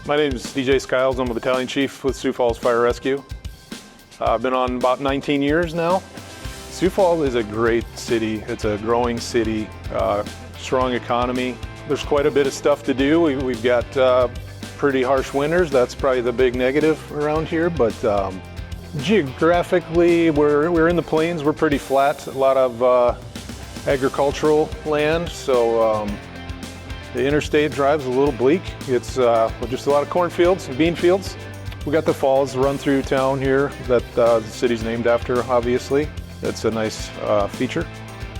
My name is DJ Skiles. I'm a Battalion Chief with Sioux Falls Fire Rescue. I've been on about 19 years now. Sioux Falls is a great city. It's a growing city, strong economy. There's quite a bit of stuff to do. We've got pretty harsh winters. That's probably the big negative around here, but geographically, we're in the plains. We're pretty flat, a lot of agricultural land, so the interstate drive's a little bleak. It's just a lot of cornfields and bean fields. We got the falls run through town here that the city's named after, obviously. That's a nice feature.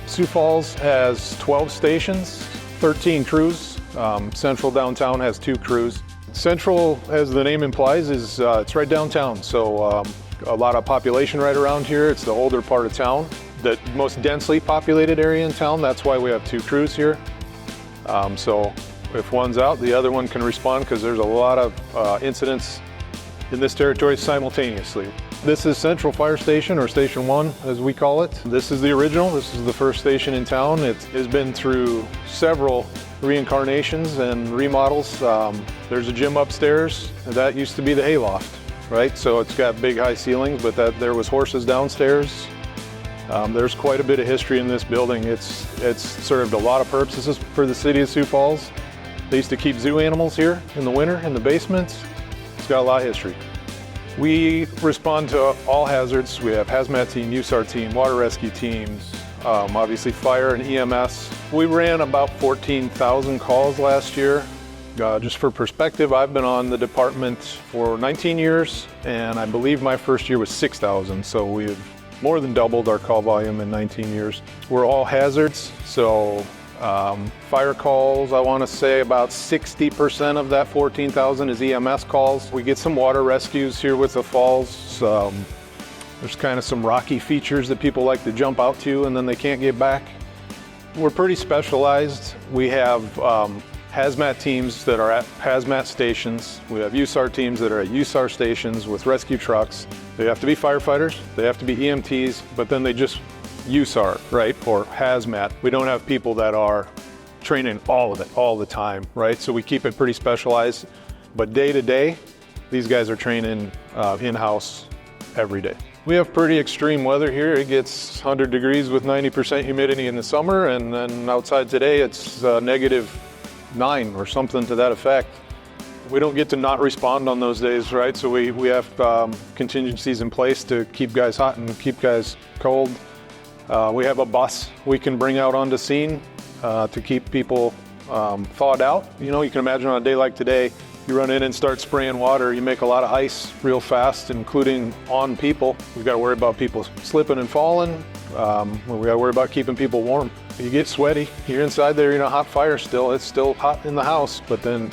Sioux Falls has 12 stations, 13 crews. Central downtown has 2 crews. Central, as the name implies, is it's right downtown, so a lot of population right around here. It's the older part of town, the most densely populated area in town. That's why we have 2 crews here. So if one's out, the other one can respond because there's a lot of incidents in this territory simultaneously. This is Central Fire Station, or Station 1 as we call it. This is the original. This is the first station in town. It has been through several reincarnations and remodels. There's a gym upstairs. That used to be the hayloft, right? So it's got big high ceilings, but there was horses downstairs. There's quite a bit of history in this building. It's served a lot of purposes for the city of Sioux Falls. They used to keep zoo animals here in the winter in the basements. It's got a lot of history. We respond to all hazards. We have hazmat team, USAR team, water rescue teams, obviously fire and EMS. We ran about 14,000 calls last year. Just for perspective, I've been on the department for 19 years, and I believe my first year was 6,000, so we've more than doubled our call volume in 19 years. We're all hazards, so fire calls, I want to say about 60% of that 14,000 is EMS calls. We get some water rescues here with the falls. There's kind of some rocky features that people like to jump out to and then they can't get back. We're pretty specialized. We have hazmat teams that are at hazmat stations. We have USAR teams that are at USAR stations with rescue trucks. They have to be firefighters, they have to be EMTs, but then they just USAR, right, or hazmat. We don't have people that are training all of it all the time, right? So we keep it pretty specialized, but day to day, these guys are training in-house every day. We have pretty extreme weather here. It gets 100 degrees with 90% humidity in the summer, and then outside today it's -9 or something to that effect. We don't get to not respond on those days, right? So we have contingencies in place to keep guys hot and keep guys cold. We have a bus we can bring out onto scene to keep people thawed out. You know, you can imagine on a day like today, you run in and start spraying water, you make a lot of ice real fast, including on people. We've got to worry about people slipping and falling. We got to worry about keeping people warm. You get sweaty, you're inside there, you're in a hot fire still. It's still hot in the house, but then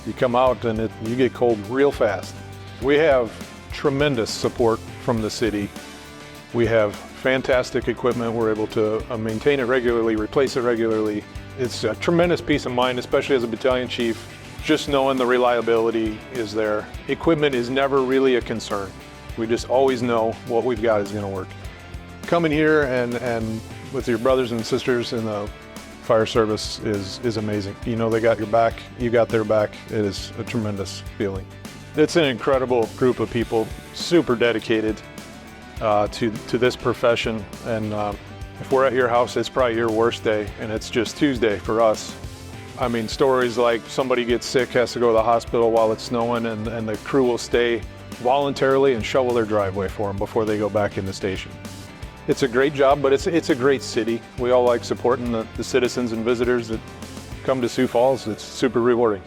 you come out and you get cold real fast. We have tremendous support from the city. We have fantastic equipment. We're able to maintain it regularly, replace it regularly. It's a tremendous peace of mind, especially as a battalion chief, just knowing the reliability is there. Equipment is never really a concern. We just always know what we've got is going to work. Coming here and with your brothers and sisters in the fire service is amazing. You know they got your back, you got their back. It is a tremendous feeling. It's an incredible group of people, super dedicated to this profession. And if we're at your house, it's probably your worst day, and it's just Tuesday for us. I mean, stories like somebody gets sick, has to go to the hospital while it's snowing, and the crew will stay voluntarily and shovel their driveway for them before they go back in the station. It's a great job, but it's a great city. We all like supporting the citizens and visitors that come to Sioux Falls. It's super rewarding.